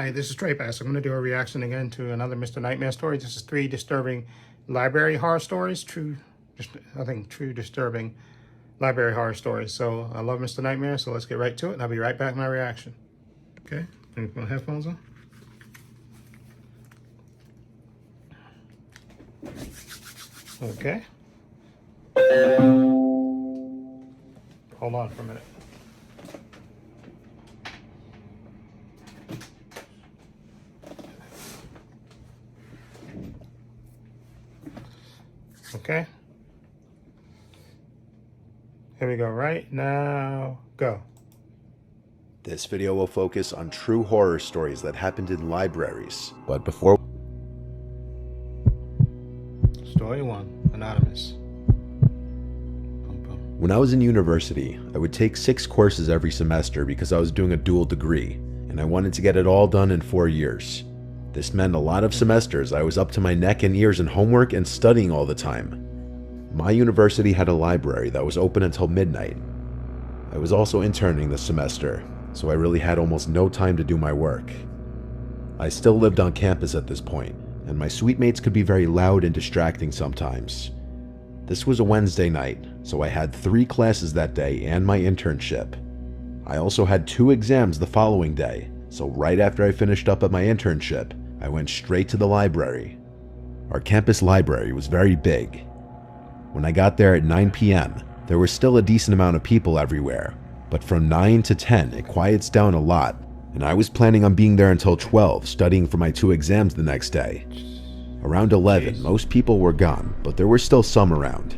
Hi, this is Trey Bass. I'm going to do a reaction again to another Mr. Nightmare story. This is 3 disturbing library horror stories. True disturbing library horror stories. So I love Mr. Nightmare, so let's get right to it, and I'll be right back with my reaction. Okay, let me put my headphones on. Okay. Hold on for a minute. Okay. Here we go. Right now, go. This video will focus on true horror stories that happened in libraries. But before... Story 1, Anonymous. When I was in university, I would take 6 courses every semester because I was doing a dual degree, and I wanted to get it all done in 4 years. This meant a lot of semesters I was up to my neck and ears in homework and studying all the time. My university had a library that was open until midnight. I was also interning this semester, so I really had almost no time to do my work. I still lived on campus at this point, and my suite mates could be very loud and distracting sometimes. This was a Wednesday night, so I had 3 classes that day and my internship. I also had 2 exams the following day, so right after I finished up at my internship, I went straight to the library. Our campus library was very big. When I got there at 9 p.m., there was still a decent amount of people everywhere, but from 9 to 10 it quiets down a lot, and I was planning on being there until 12 studying for my 2 exams the next day. Around 11, most people were gone, but there were still some around.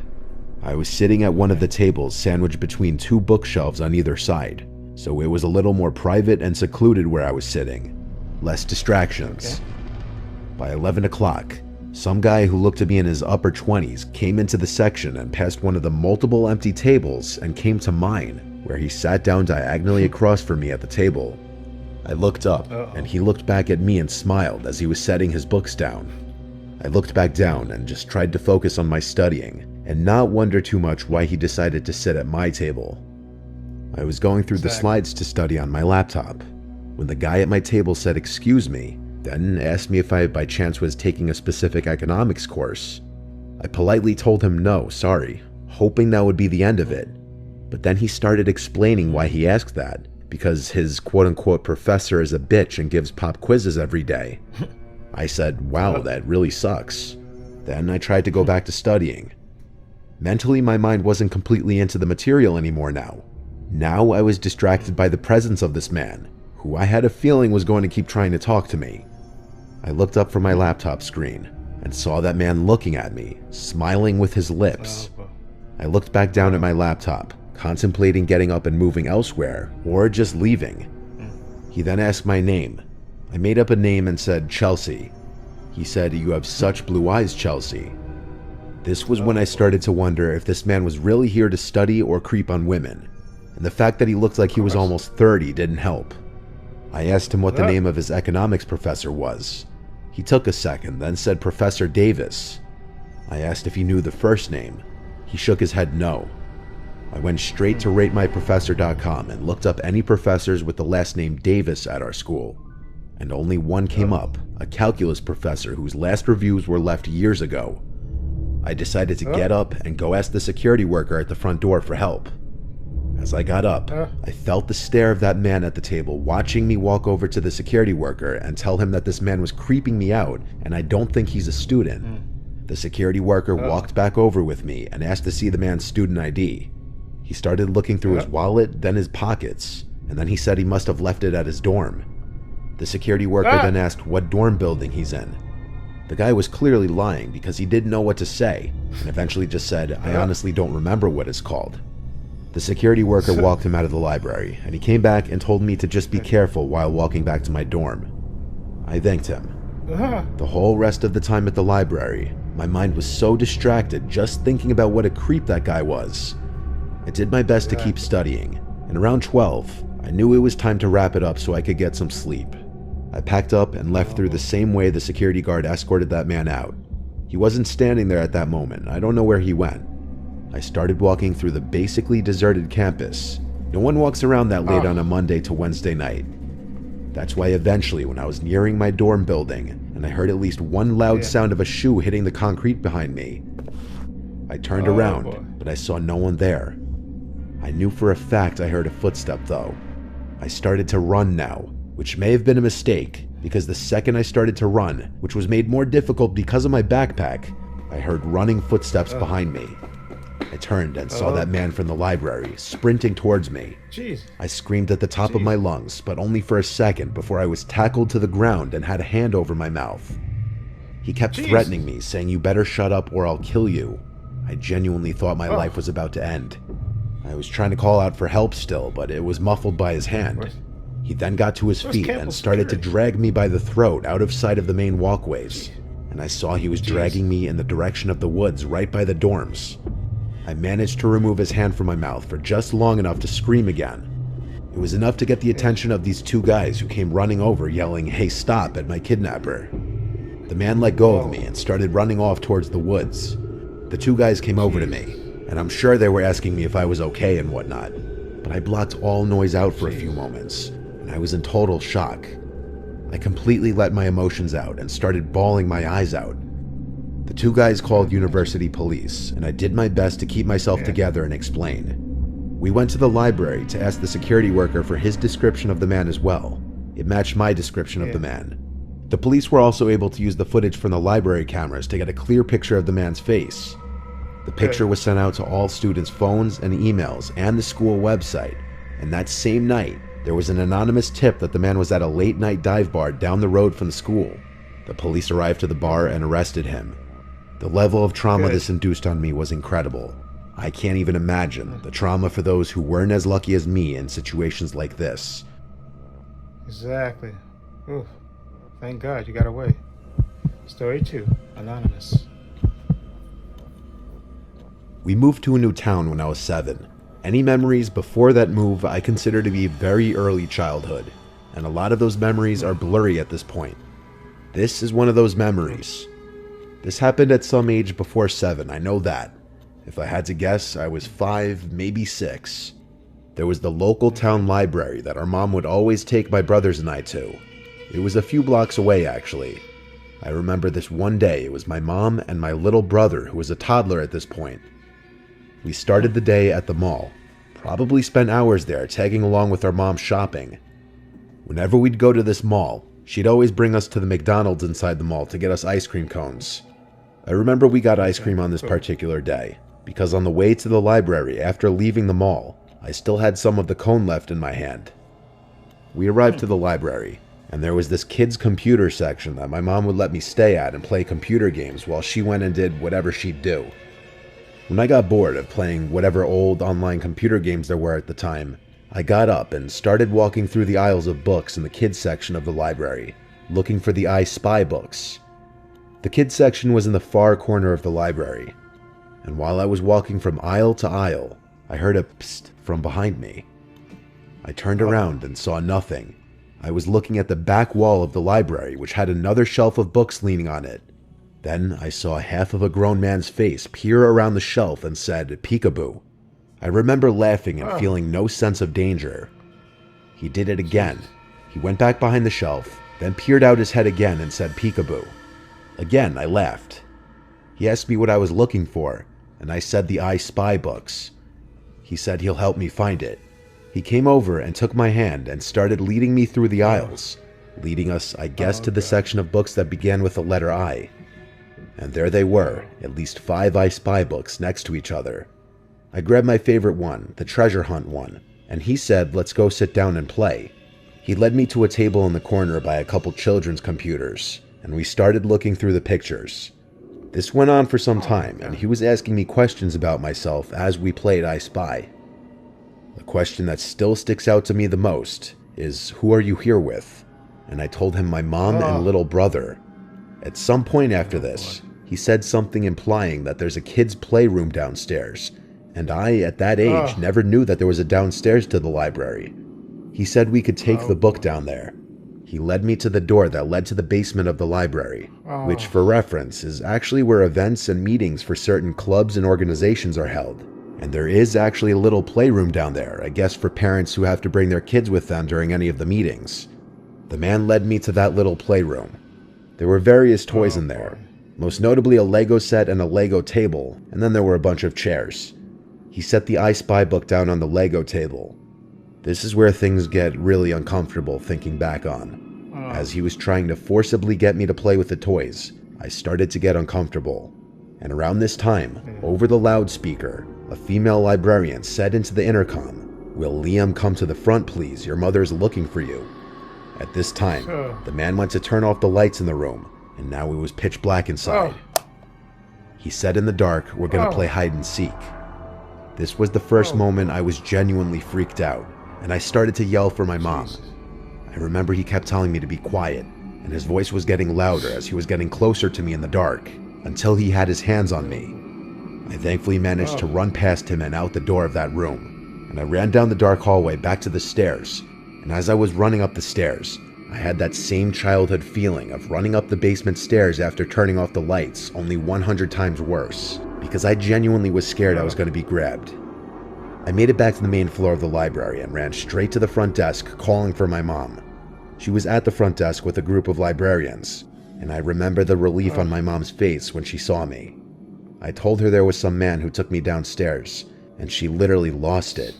I was sitting at one of the tables sandwiched between 2 bookshelves on either side, so it was a little more private and secluded where I was sitting. Less distractions. By 11 o'clock, some guy who looked to be in his upper 20s came into the section and passed one of the multiple empty tables and came to mine, where he sat down diagonally across from me at the table. I looked up, and he looked back at me and smiled as he was setting his books down. I looked back down and just tried to focus on my studying, and not wonder too much why he decided to sit at my table. I was going through the slides to study on my laptop, when the guy at my table said "excuse me," then asked me if I by chance was taking a specific economics course. I politely told him no, sorry, hoping that would be the end of it. But then he started explaining why he asked that, because his quote-unquote professor is a bitch and gives pop quizzes every day. I said, wow, that really sucks. Then I tried to go back to studying. Mentally, my mind wasn't completely into the material anymore now. Now I was distracted by the presence of this man, who I had a feeling was going to keep trying to talk to me. I looked up from my laptop screen and saw that man looking at me, smiling with his lips. I looked back down at my laptop, contemplating getting up and moving elsewhere, or just leaving. He then asked my name. I made up a name and said Chelsea. He said, "You have such blue eyes, Chelsea." This was when I started to wonder if this man was really here to study or creep on women, and the fact that he looked like he was almost 30 didn't help. I asked him what the name of his economics professor was. He took a second, then said Professor Davis. I asked if he knew the first name. He shook his head no. I went straight to ratemyprofessor.com and looked up any professors with the last name Davis at our school. And only one came up, a calculus professor whose last reviews were left years ago. I decided to get up and go ask the security worker at the front door for help. As I got up, I felt the stare of that man at the table watching me walk over to the security worker and tell him that this man was creeping me out and I don't think he's a student. The security worker walked back over with me and asked to see the man's student ID. He started looking through his wallet, then his pockets, and then he said he must have left it at his dorm. The security worker then asked what dorm building he's in. The guy was clearly lying because he didn't know what to say, and eventually just said, "I honestly don't remember what it's called." The security worker walked him out of the library, and he came back and told me to just be careful while walking back to my dorm. I thanked him. The whole rest of the time at the library, my mind was so distracted just thinking about what a creep that guy was. I did my best to keep studying, and around 12, I knew it was time to wrap it up so I could get some sleep. I packed up and left through the same way the security guard escorted that man out. He wasn't standing there at that moment. I don't know where he went. I started walking through the basically deserted campus. No one walks around that late on a Monday to Wednesday night. That's why eventually, when I was nearing my dorm building and I heard at least one loud sound of a shoe hitting the concrete behind me, I turned around, boy. but I saw no one there. I knew for a fact I heard a footstep though. I started to run now, which may have been a mistake, because the second I started to run, which was made more difficult because of my backpack, I heard running footsteps behind me. I turned and saw that man from the library sprinting towards me. Jeez. I screamed at the top of my lungs, but only for a second before I was tackled to the ground and had a hand over my mouth. He kept threatening me, saying, "You better shut up or I'll kill you." I genuinely thought my life was about to end. I was trying to call out for help still, but it was muffled by his hand. He then got to his feet and started to drag me by the throat out of sight of the main walkways, and I saw he was dragging me in the direction of the woods right by the dorms. I managed to remove his hand from my mouth for just long enough to scream again. It was enough to get the attention of these two guys who came running over yelling, "Hey, stop," at my kidnapper. The man let go of me and started running off towards the woods. The two guys came over to me, and I'm sure they were asking me if I was okay and whatnot, but I blocked all noise out for a few moments, and I was in total shock. I completely let my emotions out and started bawling my eyes out. The two guys called university police, and I did my best to keep myself together and explain. We went to the library to ask the security worker for his description of the man as well. It matched my description of the man. The police were also able to use the footage from the library cameras to get a clear picture of the man's face. The picture was sent out to all students' phones and emails and the school website, and that same night, there was an anonymous tip that the man was at a late-night dive bar down the road from the school. The police arrived to the bar and arrested him. The level of trauma this induced on me was incredible. I can't even imagine the trauma for those who weren't as lucky as me in situations like this. Exactly. Oof. Thank God you got away. Story 2. Anonymous. We moved to a new town when I was 7. Any memories before that move I consider to be very early childhood, and a lot of those memories are blurry at this point. This is one of those memories. This happened at some age before 7, I know that. If I had to guess, I was 5, maybe 6. There was the local town library that our mom would always take my brothers and I to. It was a few blocks away, actually. I remember this one day, it was my mom and my little brother, who was a toddler at this point. We started the day at the mall. Probably spent hours there tagging along with our mom shopping. Whenever we'd go to this mall, she'd always bring us to the McDonald's inside the mall to get us ice cream cones. I remember we got ice cream on this particular day, because on the way to the library after leaving the mall, I still had some of the cone left in my hand. We arrived to the library, and there was this kids' computer section that my mom would let me stay at and play computer games while she went and did whatever she'd do. When I got bored of playing whatever old online computer games there were at the time, I got up and started walking through the aisles of books in the kids section of the library, looking for the I Spy books. The kids section was in the far corner of the library, and while I was walking from aisle to aisle, I heard a psst from behind me. I turned around and saw nothing. I was looking at the back wall of the library, which had another shelf of books leaning on it. Then I saw half of a grown man's face peer around the shelf and said, "Peekaboo." I remember laughing and feeling no sense of danger. He did it again. He went back behind the shelf, then peered out his head again and said, "Peekaboo." Again, I laughed. He asked me what I was looking for, and I said the I Spy books. He said he'll help me find it. He came over and took my hand and started leading me through the aisles, leading us, I guess, to the section of books that began with the letter I. And there they were, at least 5 I Spy books next to each other. I grabbed my favorite one, the treasure hunt one, and he said, "Let's go sit down and play." He led me to a table in the corner by a couple children's computers, and we started looking through the pictures. This went on for some time, and he was asking me questions about myself as we played I Spy. The question that still sticks out to me the most is, "Who are you here with?" And I told him my mom and little brother. At some point after this, he said something implying that there's a kid's playroom downstairs, and I, at that age, never knew that there was a downstairs to the library. He said we could take the book down there. He led me to the door that led to the basement of the library, which, for reference, is actually where events and meetings for certain clubs and organizations are held. And there is actually a little playroom down there, I guess for parents who have to bring their kids with them during any of the meetings. The man led me to that little playroom. There were various toys in there, most notably a Lego set and a Lego table, and then there were a bunch of chairs. He set the I Spy book down on the Lego table. This is where things get really uncomfortable thinking back on. As he was trying to forcibly get me to play with the toys, I started to get uncomfortable. And around this time, over the loudspeaker, a female librarian said into the intercom, "Will Liam come to the front, please? Your mother's looking for you." At this time, the man went to turn off the lights in the room, and now it was pitch black inside. He said in the dark, "We're gonna play hide and seek." This was the first moment I was genuinely freaked out, and I started to yell for my mom. I remember he kept telling me to be quiet, and his voice was getting louder as he was getting closer to me in the dark, until he had his hands on me. I thankfully managed to run past him and out the door of that room, and I ran down the dark hallway back to the stairs, and as I was running up the stairs, I had that same childhood feeling of running up the basement stairs after turning off the lights, only 100 times worse, because I genuinely was scared I was going to be grabbed. I made it back to the main floor of the library and ran straight to the front desk, calling for my mom. She was at the front desk with a group of librarians, and I remember the relief on my mom's face when she saw me. I told her there was some man who took me downstairs, and she literally lost it.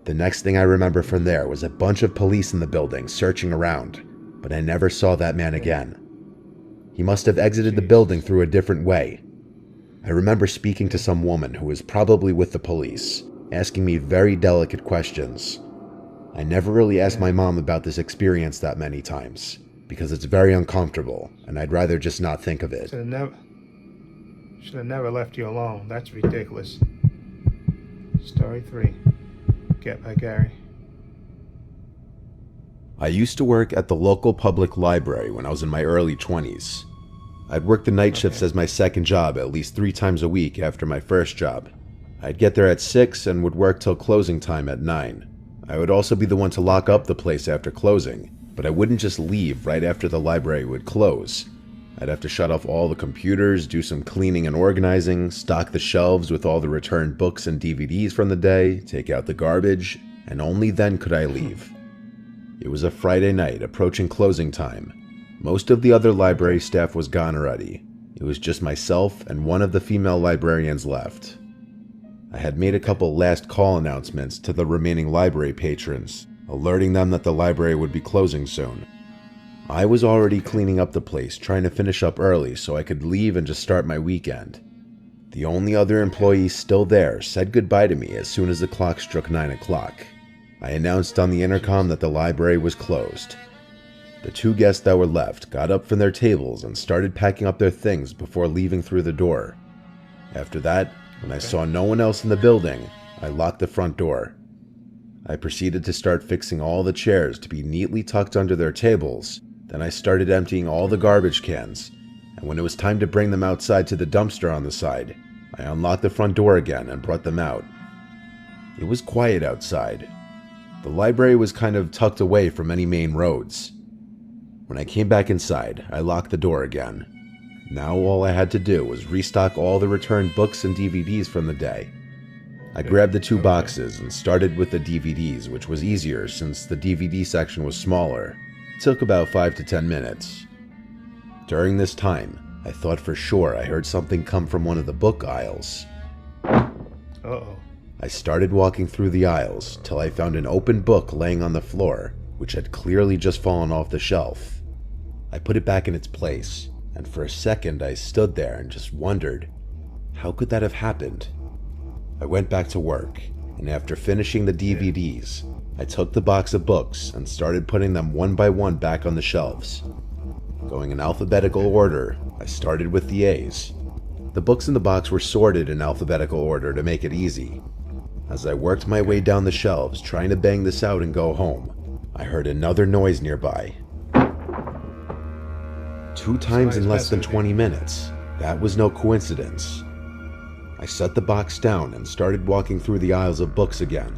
The next thing I remember from there was a bunch of police in the building searching around, but I never saw that man again. He must have exited the building through a different way. I remember speaking to some woman who was probably with the police, asking me very delicate questions. I never really asked my mom about this experience that many times, because it's very uncomfortable, and I'd rather just not think of it. Should have never left you alone. That's ridiculous. Story 3. Get by Gary. I used to work at the local public library when I was in my early 20s. I'd work the night shifts as my second job at least 3 times a week after my first job. I'd get there at 6 and would work till closing time at 9. I would also be the one to lock up the place after closing, but I wouldn't just leave right after the library would close. I'd have to shut off all the computers, do some cleaning and organizing, stock the shelves with all the returned books and DVDs from the day, take out the garbage, and only then could I leave. It was a Friday night, approaching closing time. Most of the other library staff was gone already. It was just myself and one of the female librarians left. I had made a couple last call announcements to the remaining library patrons, alerting them that the library would be closing soon. I was already cleaning up the place, trying to finish up early so I could leave and just start my weekend. The only other employee still there said goodbye to me as soon as the clock struck 9 o'clock. I announced on the intercom that the library was closed. The 2 guests that were left got up from their tables and started packing up their things before leaving through the door. After that, when I saw no one else in the building, I locked the front door. I proceeded to start fixing all the chairs to be neatly tucked under their tables. Then I started emptying all the garbage cans, and when it was time to bring them outside to the dumpster on the side, I unlocked the front door again and brought them out. It was quiet outside. The library was kind of tucked away from any main roads. When I came back inside, I locked the door again. Now all I had to do was restock all the returned books and DVDs from the day. I grabbed the 2 boxes and started with the DVDs, which was easier since the DVD section was smaller. It took about 5 to 10 minutes. During this time, I thought for sure I heard something come from one of the book aisles. Uh-oh. I started walking through the aisles till I found an open book laying on the floor, which had clearly just fallen off the shelf. I put it back in its place, and for a second I stood there and just wondered, how could that have happened? I went back to work, and after finishing the DVDs, I took the box of books and started putting them one by one back on the shelves. Going in alphabetical order, I started with the A's. The books in the box were sorted in alphabetical order to make it easy. As I worked my way down the shelves trying to bang this out and go home, I heard another noise nearby. 2 times in less than 20 minutes. That was no coincidence. I set the box down and started walking through the aisles of books again.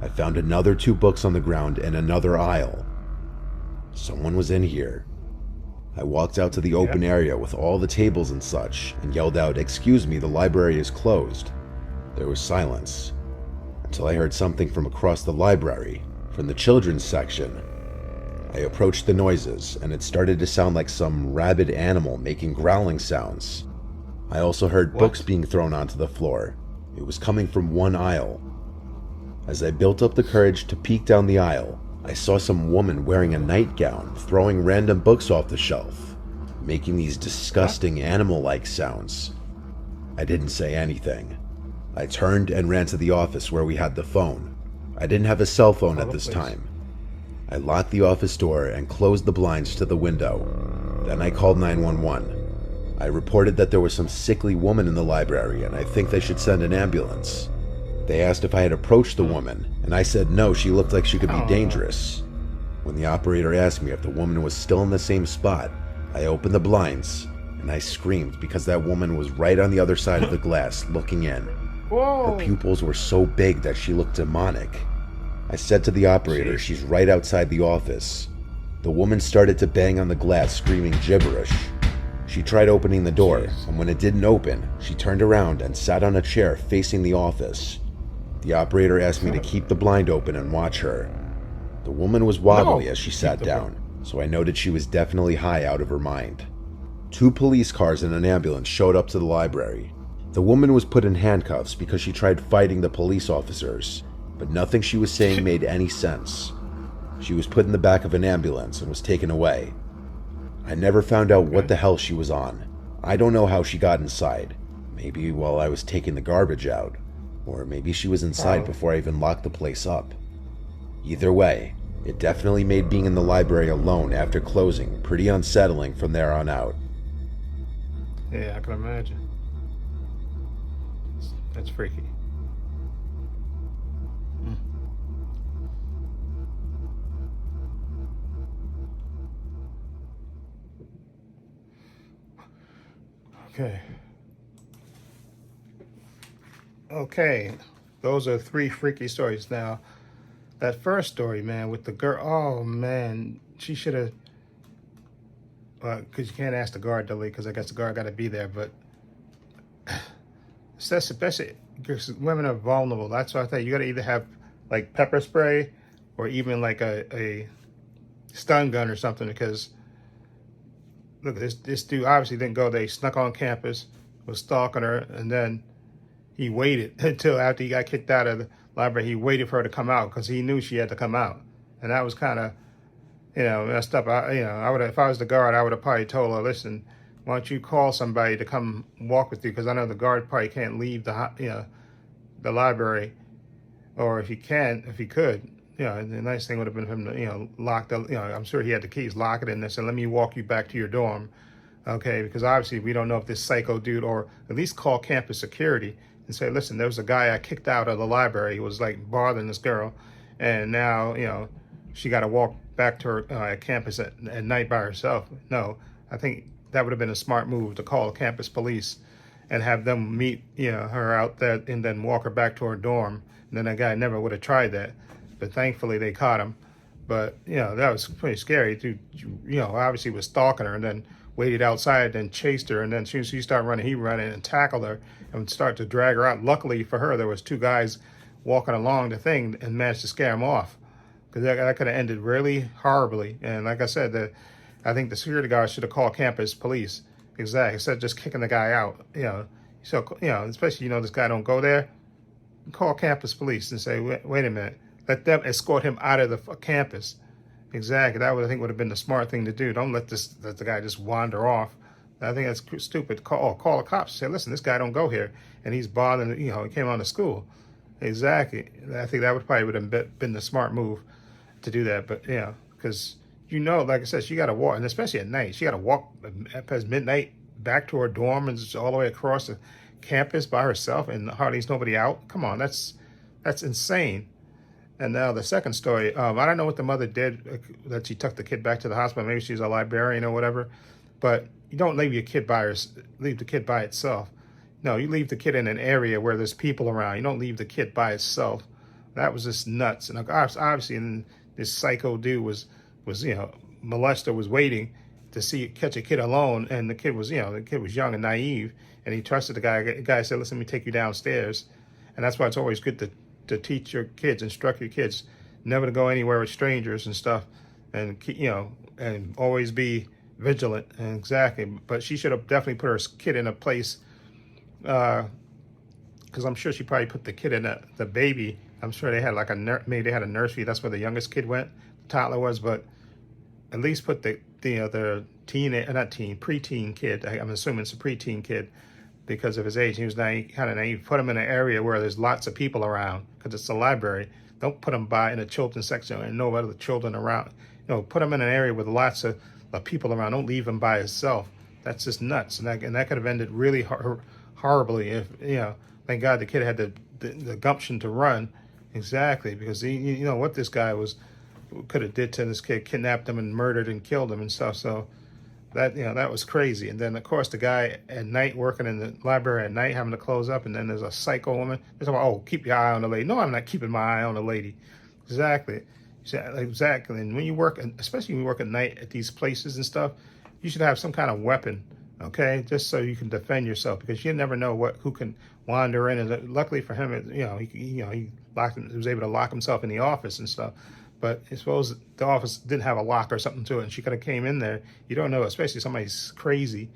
I found another 2 books on the ground in another aisle. Someone was in here. I walked out to the open area with all the tables and such and yelled out, "Excuse me, the library is closed." There was silence until I heard something from across the library, from the children's section. A I approached the noises, and it started to sound like some rabid animal making growling sounds. I also heard What? books being thrown onto the floor. It was coming from one aisle. As I built up the courage to peek down the aisle, I saw some woman wearing a nightgown throwing random books off the shelf, making these disgusting animal-like sounds. I didn't say anything. I turned and ran to the office where we had the phone. I didn't have a cell phone at this time. I locked the office door and closed the blinds to the window. Then I called 911. I reported that there was some sickly woman in the library and I think they should send an ambulance. They asked if I had approached the woman, and I said no, she looked like she could be dangerous. When the operator asked me if the woman was still in the same spot, I opened the blinds and I screamed because that woman was right on the other side of the glass looking in. Whoa. Her pupils were so big that she looked demonic. I said to the operator, she's right outside the office. The woman started to bang on the glass, screaming gibberish. She tried opening the door, and when it didn't open, she turned around and sat on a chair facing the office. The operator asked me to keep the blind open and watch her. The woman was wobbly as she sat down, so I noted she was definitely high out of her mind. 2 police cars and an ambulance showed up to the library. The woman was put in handcuffs because she tried fighting the police officers, but nothing she was saying made any sense. She was put in the back of an ambulance and was taken away. I never found out what the hell she was on. I don't know how she got inside. Maybe while I was taking the garbage out. Or maybe she was inside before I even locked the place up. Either way, it definitely made being in the library alone after closing pretty unsettling from there on out. Yeah, I can imagine. That's freaky. Okay. Okay. Those are 3 freaky stories. Now, that first story, man, with the girl, oh, man, she should have, because you can't ask the guard to leave, because I guess the guard got to be there, but especially because women are vulnerable. That's why I think you got to either have, like, pepper spray or even, like, a stun gun or something, because look, this dude obviously didn't go there. He snuck on campus, was stalking her, and then he waited until after he got kicked out of the library. He waited for her to come out because he knew she had to come out, and that was kind of, messed up. I would, if I was the guard, I would have probably told her, listen, why don't you call somebody to come walk with you? Because I know the guard probably can't leave the library, or if he could. The nice thing would have been for him to, lock the, I'm sure he had the keys, lock it in there, and let me walk you back to your dorm, okay? Because obviously we don't know if this psycho dude, or at least call campus security and say, listen, there was a guy I kicked out of the library. He was like bothering this girl, and now, she got to walk back to her campus at night by herself. No, I think that would have been a smart move to call campus police and have them meet, her out there and then walk her back to her dorm. And then that guy never would have tried that. But thankfully they caught him. But, that was pretty scary. Dude, obviously was stalking her and then waited outside, then chased her. And then as soon as she started running, he ran in and tackled her and would start to drag her out. Luckily for her, there was 2 guys walking along the thing and managed to scare him off. Because that could have ended really horribly. And like I said, I think the security guard should have called campus police. Exactly. Instead of just kicking the guy out. So, especially, this guy don't go there. Call campus police and say, wait a minute. Let them escort him out of the campus. Exactly. That I think would have been the smart thing to do. Don't let the guy just wander off. I think that's stupid. Call the cops. Say, listen, this guy don't go here, and he's bothering. He came on to school. Exactly. I think that would have been the smart move to do that. But because like I said, she got to walk, and especially at night, she got to walk past midnight back to her dorm and just all the way across the campus by herself, and hardly nobody out. Come on, that's insane. And now the second story, I don't know what the mother did, that she took the kid back to the hospital. Maybe she's a librarian or whatever. But you don't leave the kid by itself. No, you leave the kid in an area where there's people around. You don't leave the kid by itself. That was just nuts. And obviously, and this psycho dude was molester was waiting to catch a kid alone, and the kid was young and naive, and he trusted the guy. The guy said, "Listen, let me take you downstairs," and that's why it's always good to teach your kids, instruct your kids, never to go anywhere with strangers and stuff. and and always be vigilant. And exactly, but she should have definitely put her kid in a place, because I'm sure she probably put the kid in the baby. I'm sure they had like maybe they had a nursery. That's where the youngest kid went, the toddler was. But at least put the preteen kid. I'm assuming it's a preteen kid because of his age. He was kind of naive. Put him in an area where there's lots of people around because it's a library. Don't put him in a children's section and no other children around. Put him in an area with lots of people around. Don't leave him by himself. That's just nuts. And that could have ended really horribly if, thank God the kid had the gumption to run. Exactly, because what this guy could have did to this kid, kidnapped him and murdered and killed him and stuff. So that was crazy. And then of course the guy at night working in the library at night having to close up, and then there's a psycho woman. They're talking about, oh, keep your eye on the lady. No, I'm not keeping my eye on the lady. Exactly. And when you work, especially when you work at night at these places and stuff, you should have some kind of weapon, okay, just so you can defend yourself, because you never know who can wander in. And luckily for him, he was able to lock himself in the office and stuff. But I suppose the office didn't have a lock or something to it, and she could have came in there. You don't know, especially somebody's crazy,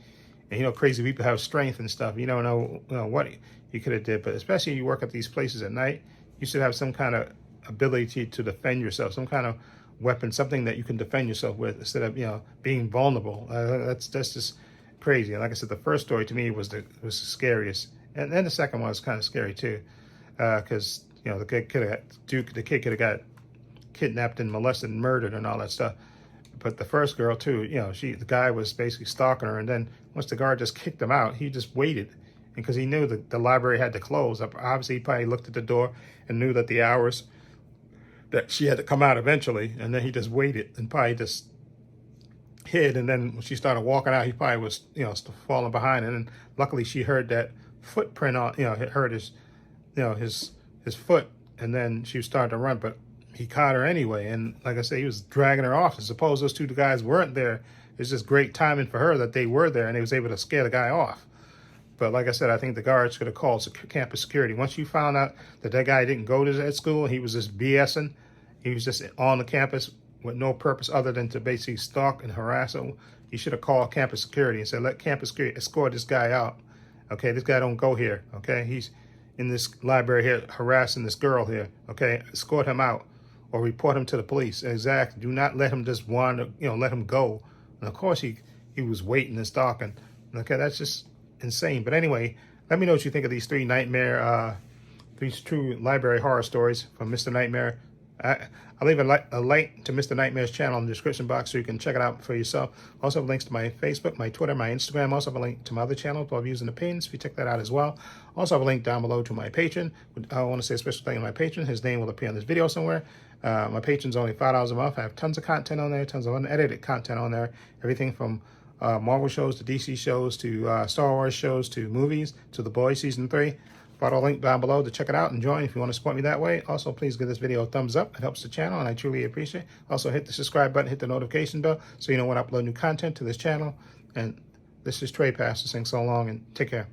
and crazy people have strength and stuff. You don't know, what he could have did. But especially you work at these places at night, you should have some kind of ability to defend yourself, some kind of weapon, something that you can defend yourself with instead of being vulnerable. That's just crazy. And like I said, the first story to me was the scariest, and then the second one was kind of scary too, because the kid could have got kidnapped and molested and murdered and all that stuff. But the first girl too, the guy was basically stalking her, and then once the guard just kicked him out, he just waited, because he knew that the library had to close. Obviously, he probably looked at the door and knew that the hours that she had to come out eventually, and then he just waited and probably just hid. And then when she started walking out, he probably was falling behind, and then luckily she heard that footprint on heard his his foot, and then she started to run, but he caught her anyway. And like I say, he was dragging her off. And suppose those two guys weren't there, it's just great timing for her that they were there and he was able to scare the guy off. But like I said, I think the guards could have called campus security. Once you found out that guy didn't go to that school, he was just BSing, he was just on the campus with no purpose other than to basically stalk and harass him, you should have called campus security and said, let campus security escort this guy out. Okay, this guy don't go here. Okay, he's in this library here harassing this girl here. Okay, escort him out or report him to the police. Exactly. Do not let him just wander, let him go. And of course he was waiting and stalking. Okay, that's just insane. But anyway, let me know what you think of these these true library horror stories from Mr. Nightmare. I'll leave a link to Mr. Nightmare's channel in the description box so you can check it out for yourself. Also have links to my Facebook, my Twitter, my Instagram. Also have a link to my other channel, 12 Views and Opinions, if you check that out as well. Also have a link down below to my patron. I want to say a special thank you to my patron. His name will appear in this video somewhere. My patron's only $5 a month. I have tons of content on there, tons of unedited content on there. Everything from Marvel shows to DC shows to Star Wars shows to movies to The Boys Season 3. Follow a link down below to check it out and join if you want to support me that way. Also, please give this video a thumbs up. It helps the channel and I truly appreciate it. Also, hit the subscribe button, hit the notification bell so you know when I upload new content to this channel. And this is Trey Pastor saying so long and take care.